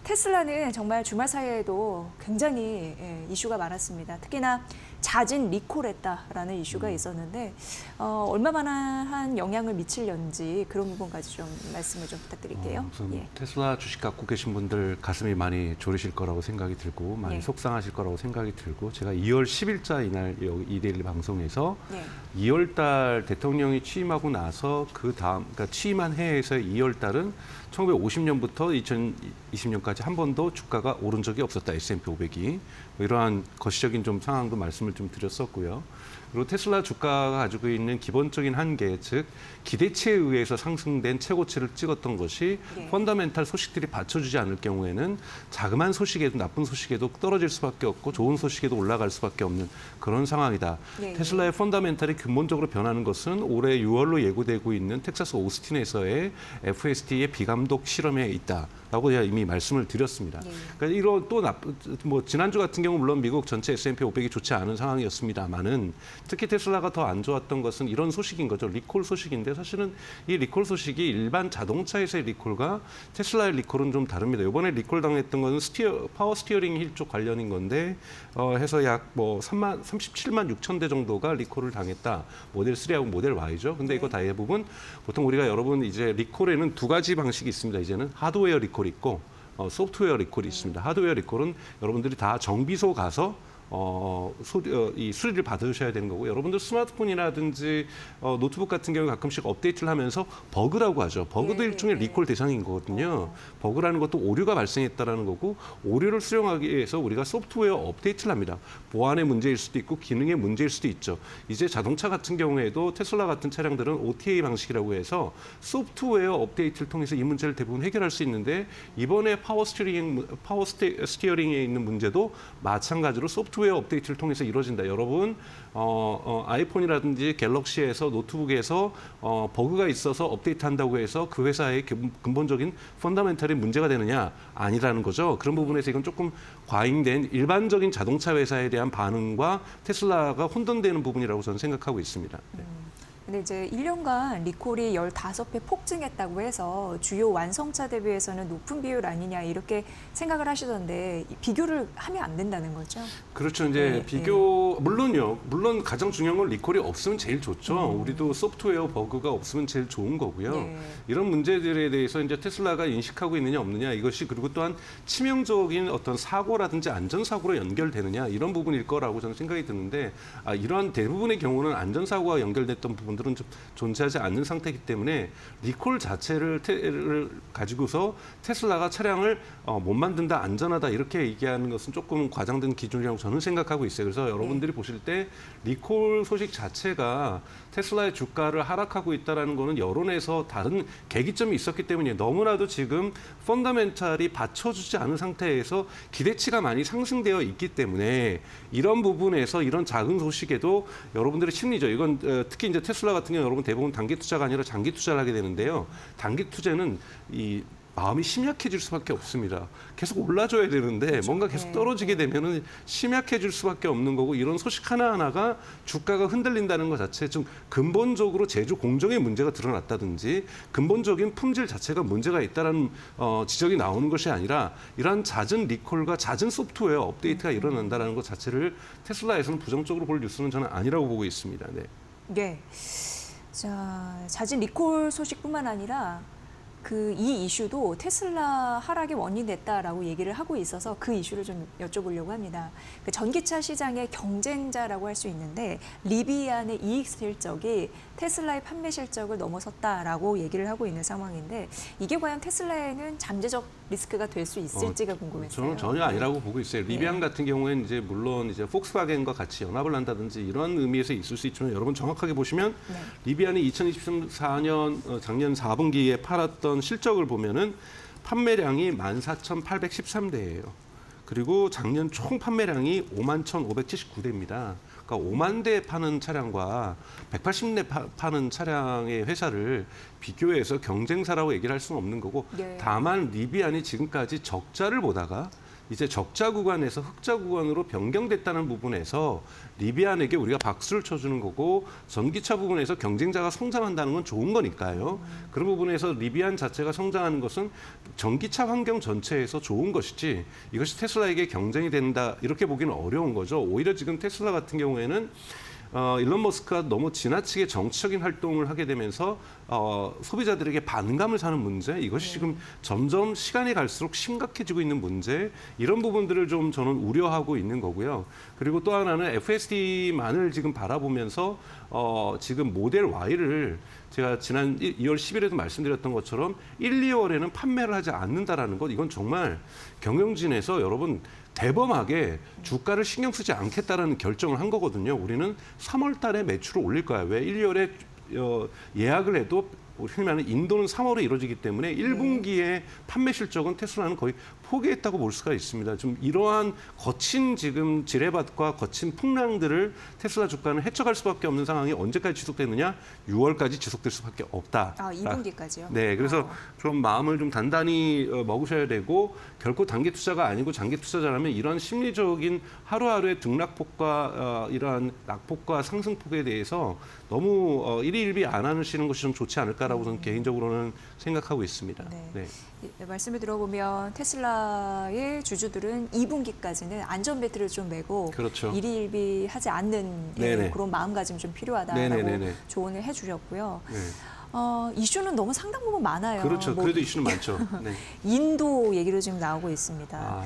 테슬라는 정말 주말 사이에도 굉장히 이슈가 많았습니다. 특히나 잦은 리콜했다라는 이슈가 있었는데 얼마만한 영향을 미칠는지 그런 부분까지 좀 말씀을 좀 부탁드릴게요. 우선 테슬라 주식 갖고 계신 분들 가슴이 많이 졸이실 거라고 생각이 들고 많이 속상하실 거라고 생각이 들고 제가 2월 10일자 이날 이데일리 방송에서 2월 달 대통령이 취임하고 나서 그 다음 그러니까 취임한 해에서 2월 달은 1950년부터 2020년까지 한 번도 주가가 오른 적이 없었다. S&P 500이. 이러한 거시적인 좀 상황도 말씀을 좀 드렸었고요. 그리고 테슬라 주가가 가지고 있는 기본적인 한계, 즉 기대치에 의해서 상승된 최고치를 찍었던 것이 펀더멘탈 소식들이 받쳐주지 않을 경우에는 자그마한 소식에도 나쁜 소식에도 떨어질 수밖에 없고 좋은 소식에도 올라갈 수밖에 없는 그런 상황이다. 테슬라의 펀더멘탈이 근본적으로 변하는 것은 올해 6월로 예고되고 있는 텍사스 오스틴에서의 FSD의 비감독 실험에 있다라고 제가 이미 말씀을 드렸습니다. 그러니까 이런 또 지난주 같은 경우 물론 미국 전체 S&P 500이 좋지 않은 상황이었습니다만은 특히 테슬라가 더 안 좋았던 것은 이런 소식인 거죠. 리콜 소식인데 사실은 이 리콜 소식이 일반 자동차에서의 리콜과 테슬라의 리콜은 좀 다릅니다. 이번에 리콜 당했던 것은 파워 스티어링 힐 쪽 관련인 건데 해서 약 37만 6천 대 정도가 리콜을 당했다. 모델 3하고 모델 Y죠. 근데 이거 대부분 보통 우리가 여러분 이제 리콜에는 두 가지 방식이 있습니다. 이제는 하드웨어 리콜이 있고 소프트웨어 리콜이 있습니다. 하드웨어 리콜은 여러분들이 다 정비소 가서 이 수리를 받으셔야 되는 거고 여러분들 스마트폰이라든지 노트북 같은 경우 가끔씩 업데이트를 하면서 버그라고 하죠. 버그도 일종의 리콜 대상인 거거든요. 버그라는 것도 오류가 발생했다라는 거고 오류를 수정하기 위해서 우리가 소프트웨어 업데이트를 합니다. 보안의 문제일 수도 있고 기능의 문제일 수도 있죠. 이제 자동차 같은 경우에도 테슬라 같은 차량들은 OTA 방식이라고 해서 소프트웨어 업데이트를 통해서 이 문제를 대부분 해결할 수 있는데 이번에 파워 스티어링에 있는 문제도 마찬가지로 소프트웨어 업데이트를 통해서 이루어진다. 여러분 아이폰이라든지 갤럭시에서 노트북에서 버그가 있어서 업데이트한다고 해서 그 회사의 근본적인 펀더멘탈이 문제가 되느냐? 아니라는 거죠. 그런 부분에서 이건 조금 과잉된 일반적인 자동차 회사에 대한 반응과 테슬라가 혼돈되는 부분이라고 저는 생각하고 있습니다. 근데 이제 1년간 리콜이 15배 폭증했다고 해서 주요 완성차 대비해서는 높은 비율 아니냐 이렇게 생각을 하시던데 비교를 하면 안 된다는 거죠? 그렇죠. 이제 물론요. 물론 가장 중요한 건 리콜이 없으면 제일 좋죠. 우리도 소프트웨어 버그가 없으면 제일 좋은 거고요. 이런 문제들에 대해서 이제 테슬라가 인식하고 있느냐 없느냐 이것이 그리고 또한 치명적인 어떤 사고라든지 안전사고로 연결되느냐 이런 부분일 거라고 저는 생각이 드는데 이러한 대부분의 경우는 안전사고와 연결됐던 부분들은 좀 존재하지 않는 상태이기 때문에 리콜 자체를 가지고서 테슬라가 차량을 못 만든다, 안전하다 이렇게 얘기하는 것은 조금 과장된 기준이라고 저는 생각하고 있어요. 그래서 여러분들이 보실 때 리콜 소식 자체가 테슬라의 주가를 하락하고 있다는 거는 여론에서 다른 계기점이 있었기 때문에 너무나도 지금 펀더멘탈이 받쳐주지 않은 상태에서 기대치가 많이 상승되어 있기 때문에 이런 부분에서 이런 작은 소식에도 여러분들의 심리죠. 이건 특히 이제 테슬라 같은 경우 여러분 대부분 단기 투자가 아니라 장기 투자를 하게 되는데요. 단기 투자는 이 마음이 심약해질 수밖에 없습니다. 계속 올라줘야 되는데 뭔가 계속 떨어지게 되면은 심약해질 수밖에 없는 거고 이런 소식 하나하나가 주가가 흔들린다는 것 자체 좀 근본적으로 제조 공정의 문제가 드러났다든지 근본적인 품질 자체가 문제가 있다는 지적이 나오는 것이 아니라 이러한 잦은 리콜과 잦은 소프트웨어 업데이트가 일어난다는 것 자체를 테슬라에서는 부정적으로 볼 뉴스는 저는 아니라고 보고 있습니다. 네. 자, 잦은 리콜 소식뿐만 아니라 이 이슈도 테슬라 하락의 원인이 됐다라고 얘기를 하고 있어서 그 이슈를 좀 여쭤보려고 합니다. 그 전기차 시장의 경쟁자라고 할 수 있는데 리비안의 이익 실적이 테슬라의 판매 실적을 넘어섰다라고 얘기를 하고 있는 상황인데 이게 과연 테슬라에는 잠재적 리스크가 될 수 있을지가 궁금했어요. 저는 전혀 아니라고 보고 있어요. 리비안 같은 경우에는 이제 물론 이제 폭스바겐과 같이 연합을 한다든지 이런 의미에서 있을 수 있지만 여러분 정확하게 보시면 리비안이 2024년 작년 4분기에 팔았던 실적을 보면은 판매량이 14,813대예요. 그리고 작년 총 판매량이 51,579대입니다. 그러니까 5만 대 파는 차량과 180대 파는 차량의 회사를 비교해서 경쟁사라고 얘기를 할 수는 없는 거고 다만 리비안이 지금까지 적자를 보다가 이제 적자 구간에서 흑자 구간으로 변경됐다는 부분에서 리비안에게 우리가 박수를 쳐주는 거고 전기차 부분에서 경쟁자가 성장한다는 건 좋은 거니까요. 그런 부분에서 리비안 자체가 성장하는 것은 전기차 환경 전체에서 좋은 것이지 이것이 테슬라에게 경쟁이 된다 이렇게 보기는 어려운 거죠. 오히려 지금 테슬라 같은 경우에는 일론 머스크가 너무 지나치게 정치적인 활동을 하게 되면서 소비자들에게 반감을 사는 문제 이것이 지금 점점 시간이 갈수록 심각해지고 있는 문제 이런 부분들을 좀 저는 우려하고 있는 거고요. 그리고 또 하나는 FSD만을 지금 바라보면서 지금 모델 Y를 제가 지난 2월 10일에도 말씀드렸던 것처럼 1, 2월에는 판매를 하지 않는다라는 것 이건 정말 경영진에서 여러분 대범하게 주가를 신경 쓰지 않겠다라는 결정을 한 거거든요. 우리는 3월 달에 매출을 올릴 거야. 왜 1, 2월에 예약을 해도 흔히 말하는 인도는 3월에 이루어지기 때문에 1분기에 판매 실적은 테슬라는 거의 포기했다고 볼 수가 있습니다. 좀 이러한 거친 지금 지뢰밭과 거친 풍랑들을 테슬라 주가는 헤쳐갈 수밖에 없는 상황이 언제까지 지속되느냐? 6월까지 지속될 수밖에 없다. 2분기까지요? 네, 그래서 좀 마음을 좀 단단히 먹으셔야 되고 결코 단기 투자가 아니고 장기 투자자라면 이런 심리적인 하루하루의 등락폭과 이러한 낙폭과 상승폭에 대해서 너무 일희일비 안 하시는 것이 좀 좋지 않을까라고 저는 개인적으로는 생각하고 있습니다. 네. 말씀을 들어보면 테슬라의 주주들은 2분기까지는 안전벨트를 좀 매고 그렇죠. 일희일비하지 않는 그런 마음가짐이 좀 필요하다라고 조언을 해주셨고요. 네. 이슈는 너무 상당 부분 많아요. 그렇죠. 그래도 이슈는 많죠. 네. 인도 얘기도 지금 나오고 있습니다.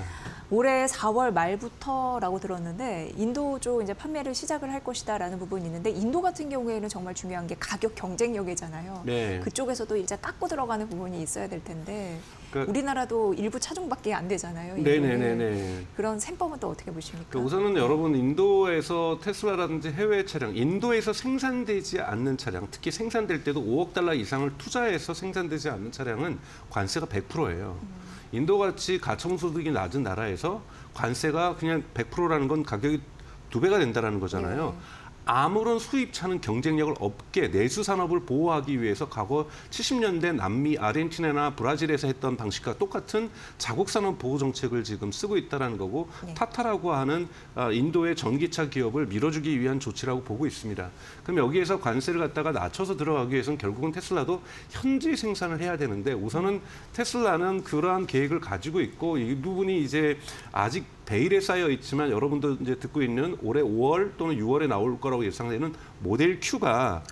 올해 4월 말부터라고 들었는데 인도 쪽 이제 판매를 시작을 할 것이다라는 부분이 있는데 인도 같은 경우에는 정말 중요한 게 가격 경쟁력이잖아요. 네. 그쪽에서도 이제 깎고 들어가는 부분이 있어야 될 텐데 그러니까, 우리나라도 일부 차종밖에 안 되잖아요. 네네네네. 그런 셈법은 또 어떻게 보십니까? 그러니까 우선은 여러분 인도에서 테슬라라든지 해외 차량, 인도에서 생산되지 않는 차량, 특히 생산될 때도 5억 달러 이상을 투자해서 생산되지 않는 차량은 관세가 100%예요. 인도같이 가청소득이 낮은 나라에서 관세가 그냥 100%라는 건 가격이 2배가 된다는 거잖아요. 아무런 수입차는 경쟁력을 없게 내수 산업을 보호하기 위해서 과거 70년대 남미, 아르헨티나나 브라질에서 했던 방식과 똑같은 자국 산업 보호 정책을 지금 쓰고 있다는 거고 타타라고 하는 인도의 전기차 기업을 밀어주기 위한 조치라고 보고 있습니다. 그럼 여기에서 관세를 갖다가 낮춰서 들어가기 위해서는 결국은 테슬라도 현지 생산을 해야 되는데 우선은 테슬라는 그러한 계획을 가지고 있고 이 부분이 이제 아직 베일에 쌓여 있지만 여러분도 이제 듣고 있는 올해 5월 또는 6월에 나올 거라고 예상되는 모델 Q가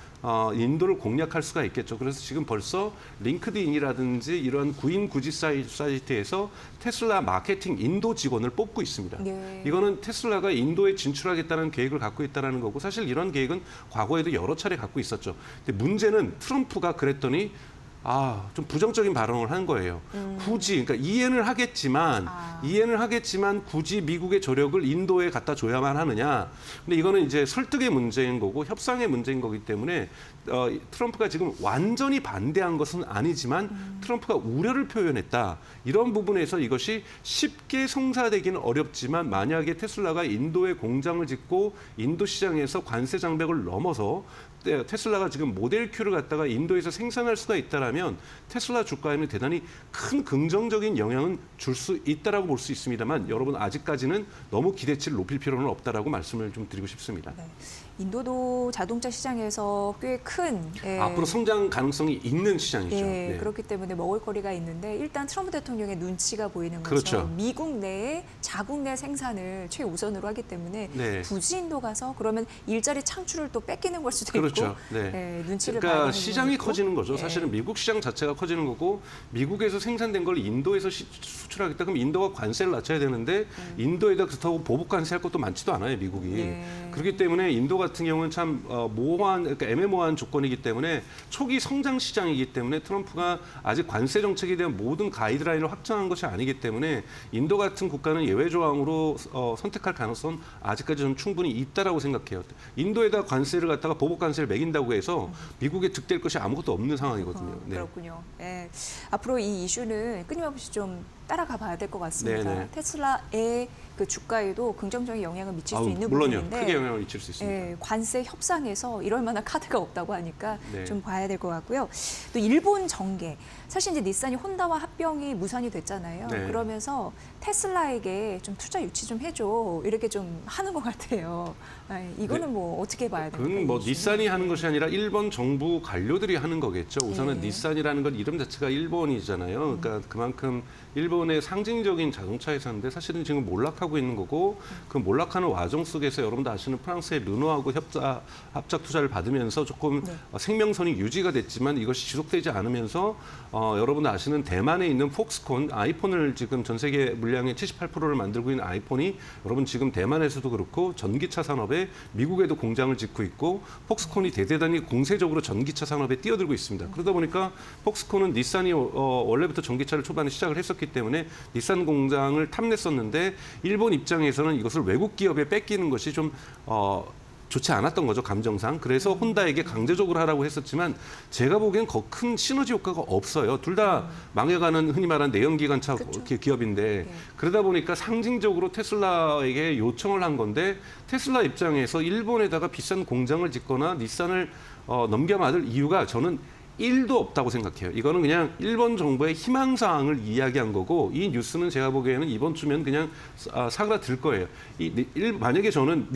인도를 공략할 수가 있겠죠. 그래서 지금 벌써 링크드인이라든지 이런 구인 구지 사이트에서 테슬라 마케팅 인도 직원을 뽑고 있습니다. 이거는 테슬라가 인도에 진출하겠다는 계획을 갖고 있다는 거고 사실 이런 계획은 과거에도 여러 차례 갖고 있었죠. 근데 문제는 트럼프가 그랬더니 좀 부정적인 발언을 한 거예요. 굳이, 그러니까 이해는 하겠지만 굳이 미국의 조력을 인도에 갖다 줘야만 하느냐. 근데 이거는 이제 설득의 문제인 거고 협상의 문제인 거기 때문에 트럼프가 지금 완전히 반대한 것은 아니지만 트럼프가 우려를 표현했다. 이런 부분에서 이것이 쉽게 성사되기는 어렵지만 만약에 테슬라가 인도에 공장을 짓고 인도 시장에서 관세 장벽을 넘어서 테슬라가 지금 모델 Q를 갖다가 인도에서 생산할 수가 있다라면 테슬라 주가에는 대단히 큰 긍정적인 영향은 줄 수 있다라고 볼 수 있습니다만 여러분 아직까지는 너무 기대치를 높일 필요는 없다라고 말씀을 좀 드리고 싶습니다. 인도도 자동차 시장에서 꽤 큰 앞으로 성장 가능성이 있는 시장이죠. 그렇기 때문에 먹을거리가 있는데 일단 트럼프 대통령의 눈치가 보이는 거죠. 그렇죠. 미국 내에 자국 내 생산을 최우선으로 하기 때문에 굳이 인도 가서 그러면 일자리 창출을 또 뺏기는 걸 수도 있고 눈치를 봐야 그러니까 시장이 있고. 커지는 거죠. 사실은 미국 시장 자체가 커지는 거고 미국에서 생산된 걸 인도에서 수출하겠다 그럼 인도가 관세를 낮춰야 되는데 인도에다 그렇다고 보복 관세할 것도 많지도 않아요. 미국이. 그렇기 때문에 인도 같은 경우는 참 그러니까 애매모호한 조건이기 때문에 초기 성장 시장이기 때문에 트럼프가 아직 관세 정책에 대한 모든 가이드라인을 확정한 것이 아니기 때문에 인도 같은 국가는 예외 조항으로 선택할 가능성은 아직까지 좀 충분히 있다라고 생각해요. 인도에다 관세를 갖다가 보복 관세를 매긴다고 해서 미국에 득될 것이 아무것도 없는 상황이거든요. 그렇군요. 앞으로 이 이슈는 끊임없이 좀 따라가 봐야 될 것 같습니다. 네네. 테슬라의 그 주가에도 긍정적인 영향을 미칠 수 있는 물론요. 부분인데 크게 영향을 미칠 수 있습니다. 예, 관세 협상에서 이럴 만한 카드가 없다고 하니까 네. 좀 봐야 될 것 같고요. 또 일본 정계. 사실 이제 닛산이 혼다와 합병이 무산이 됐잖아요. 네. 그러면서 테슬라에게 좀 투자 유치 좀 해줘. 이렇게 좀 하는 것 같아요. 예, 이거는 네. 뭐 어떻게 봐야 됩니까? 그건 뭐 이 이슈는? 닛산이 하는 것이 아니라 일본 정부 관료들이 하는 거겠죠. 우선은 네. 닛산이라는 건 이름 자체가 일본이잖아요. 그러니까 그만큼 일본의 상징적인 자동차 회사인데 사실은 지금 몰락하고 있는 거고 그 몰락하는 와중 속에서 여러분도 아시는 프랑스의 르노하고 합작 투자를 받으면서 조금 네. 생명선이 유지가 됐지만 이것이 지속되지 않으면서 여러분도 아시는 대만에 있는 폭스콘 아이폰을 지금 전 세계 물량의 78%를 만들고 있는 아이폰이 여러분 지금 대만에서도 그렇고 전기차 산업에 미국에도 공장을 짓고 있고 폭스콘이 대단히 공세적으로 전기차 산업에 뛰어들고 있습니다. 그러다 보니까 폭스콘은 닛산이 원래부터 전기차를 초반에 시작을 했었기 때문에 닛산 공장을 탐냈었는데 일본 입장에서는 이것을 외국 기업에 뺏기는 것이 좀 좋지 않았던 거죠, 감정상. 그래서 혼다에게 강제적으로 하라고 했었지만 제가 보기엔 큰 시너지 효과가 없어요. 둘 다 망해가는 흔히 말하는 내연기관차 그렇죠. 기업인데 네. 그러다 보니까 상징적으로 테슬라에게 요청을 한 건데 테슬라 입장에서 일본에다가 비싼 공장을 짓거나 닛산을 넘겨받을 이유가 저는 1도 없다고 생각해요. 이거는 그냥 일본 정부의 희망사항을 이야기한 거고 이 뉴스는 제가 보기에는 이번 주면 그냥 사그라들 거예요. 만약에 저는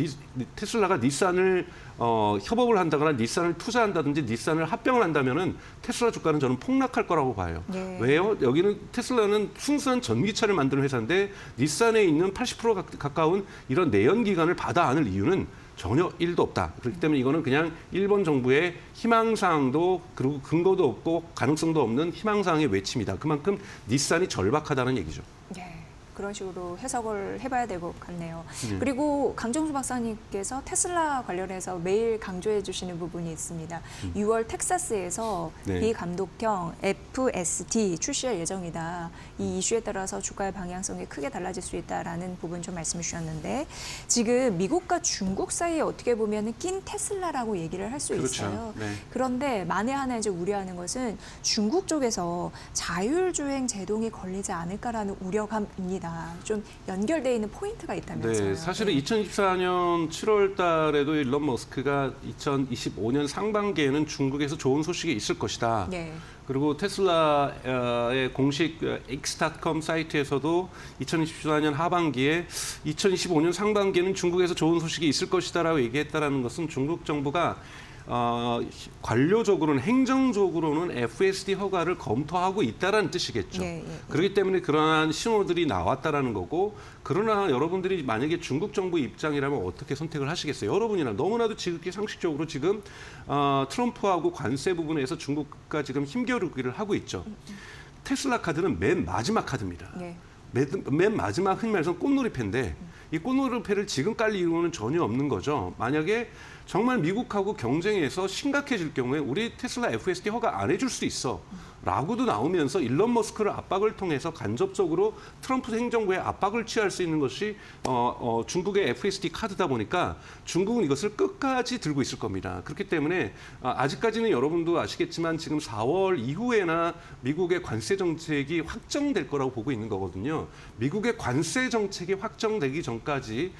테슬라가 닛산을 협업을 한다거나 닛산을 투자한다든지 닛산을 합병을 한다면은 테슬라 주가는 저는 폭락할 거라고 봐요. 네. 왜요? 여기는 테슬라는 순수한 전기차를 만드는 회사인데 닛산에 있는 80% 가까운 이런 내연기관을 받아 안을 이유는 전혀 1도 없다. 그렇기 때문에 이거는 그냥 일본 정부의 희망사항도 그리고 근거도 없고 가능성도 없는 희망사항의 외침이다. 그만큼 닛산이 절박하다는 얘기죠. 네. 그런 식으로 해석을 해봐야 될 것 같네요. 네. 그리고 강정수 박사님께서 테슬라 관련해서 매일 강조해 주시는 부분이 있습니다. 6월 텍사스에서 네. 비감독형 FSD 출시할 예정이다. 이 이슈에 따라서 주가의 방향성이 크게 달라질 수 있다라는 부분 좀 말씀해 주셨는데 지금 미국과 중국 사이에 어떻게 보면 낀 테슬라라고 얘기를 할 수 그렇죠. 있어요. 네. 그런데 만에 하나 이제 우려하는 것은 중국 쪽에서 자율주행 제동이 걸리지 않을까라는 우려감입니다. 좀 연결되어 있는 포인트가 있다면서요. 네, 사실은 2024년 7월 달에도 일론 머스크가 2025년 상반기에는 중국에서 좋은 소식이 있을 것이다. 네. 그리고 테슬라의 공식 x.com 사이트에서도 2024년 하반기에 2025년 상반기에는 중국에서 좋은 소식이 있을 것이다라고 얘기했다라는 것은 중국 정부가 관료적으로는 행정적으로는 FSD 허가를 검토하고 있다라는 뜻이겠죠. 예, 예, 예. 그렇기 때문에 그러한 신호들이 나왔다라는 거고 그러나 여러분들이 만약에 중국 정부 입장이라면 어떻게 선택을 하시겠어요? 여러분이나 너무나도 지극히 상식적으로 지금 트럼프하고 관세 부분에서 중국과 지금 힘겨루기를 하고 있죠. 테슬라 카드는 맨 마지막 카드입니다. 네. 맨 마지막 흔히 말해서 꽃놀이패인데 이 꽃놀이패를 지금 깔 이유는 전혀 없는 거죠. 만약에 정말 미국하고 경쟁에서 심각해질 경우에 우리 테슬라 FSD 허가 안 해줄 수 있어. 라고도 나오면서 일론 머스크를 압박을 통해서 간접적으로 트럼프 행정부의 압박을 취할 수 있는 것이 중국의 FSD 카드다 보니까 중국은 이것을 끝까지 들고 있을 겁니다. 그렇기 때문에 아직까지는 여러분도 아시겠지만 지금 4월 이후에나 미국의 관세 정책이 확정될 거라고 보고 있는 거거든요. 미국의 관세 정책이 확정되기 전까지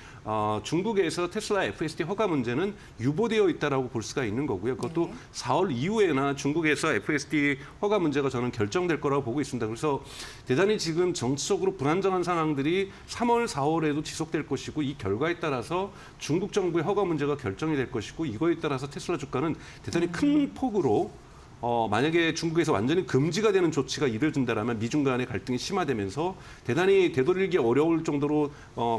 중국에서 테슬라 FSD 허가 문제는 유보되어 있다라고 볼 수가 있는 거고요. 그것도 네. 4월 이후에나 중국에서 FSD 허가 문제가 저는 결정될 거라고 보고 있습니다. 그래서 대단히 지금 정치적으로 불안정한 상황들이 3월, 4월에도 지속될 것이고 이 결과에 따라서 중국 정부의 허가 문제가 결정이 될 것이고 이거에 따라서 테슬라 주가는 대단히 큰 폭으로 만약에 중국에서 완전히 금지가 되는 조치가 이뤄진다면 미중 간의 갈등이 심화되면서 대단히 되돌리기 어려울 정도로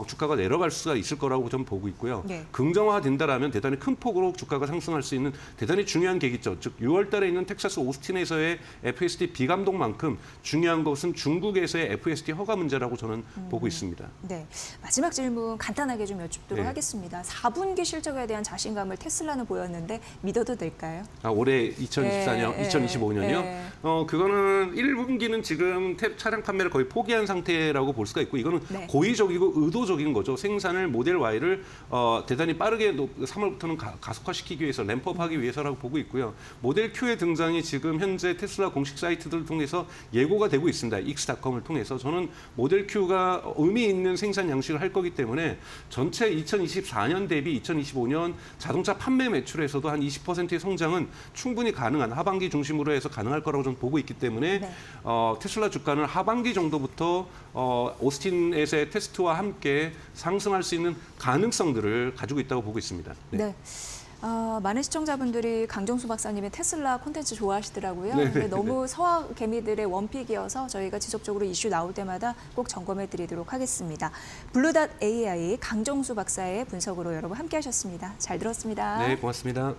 주가가 내려갈 수가 있을 거라고 저는 보고 있고요. 네. 긍정화된다라면 대단히 큰 폭으로 주가가 상승할 수 있는 대단히 중요한 계기죠. 즉 6월 달에 있는 텍사스 오스틴에서의 FSD 비감독만큼 중요한 것은 중국에서의 FSD 허가 문제라고 저는 보고 있습니다. 네. 마지막 질문 간단하게 좀 여쭙도록 네. 하겠습니다. 4분기 실적에 대한 자신감을 테슬라는 보였는데 믿어도 될까요? 올해 2024년 예, 2025년이요. 예. 그거는 1분기는 지금 차량 판매를 거의 포기한 상태라고 볼 수가 있고 이거는 네. 고의적이고 의도적인 거죠. 생산을 모델 Y를 대단히 빠르게 3월부터는 가속화시키기 위해서 램프업하기 위해서라고 보고 있고요. 모델 Q의 등장이 지금 현재 테슬라 공식 사이트들을 통해서 예고가 되고 있습니다. x.com을 통해서 저는 모델 Q가 의미 있는 생산 양식을 할 거기 때문에 전체 2024년 대비 2025년 자동차 판매 매출에서도 한 20%의 성장은 충분히 가능한 하반기 중심으로 해서 가능할 거라고 저는 보고 있기 때문에 네. 테슬라 주가는 하반기 정도부터 오스틴에서의 테스트와 함께 상승할 수 있는 가능성들을 가지고 있다고 보고 있습니다. 네. 많은 시청자분들이 강정수 박사님의 테슬라 콘텐츠 좋아하시더라고요. 네. 근데 너무 서화 개미들의 원픽이어서 저희가 지속적으로 이슈 나올 때마다 꼭 점검해 드리도록 하겠습니다. 블루닷 AI 강정수 박사의 분석으로 여러분 함께 하셨습니다. 잘 들었습니다. 네, 고맙습니다.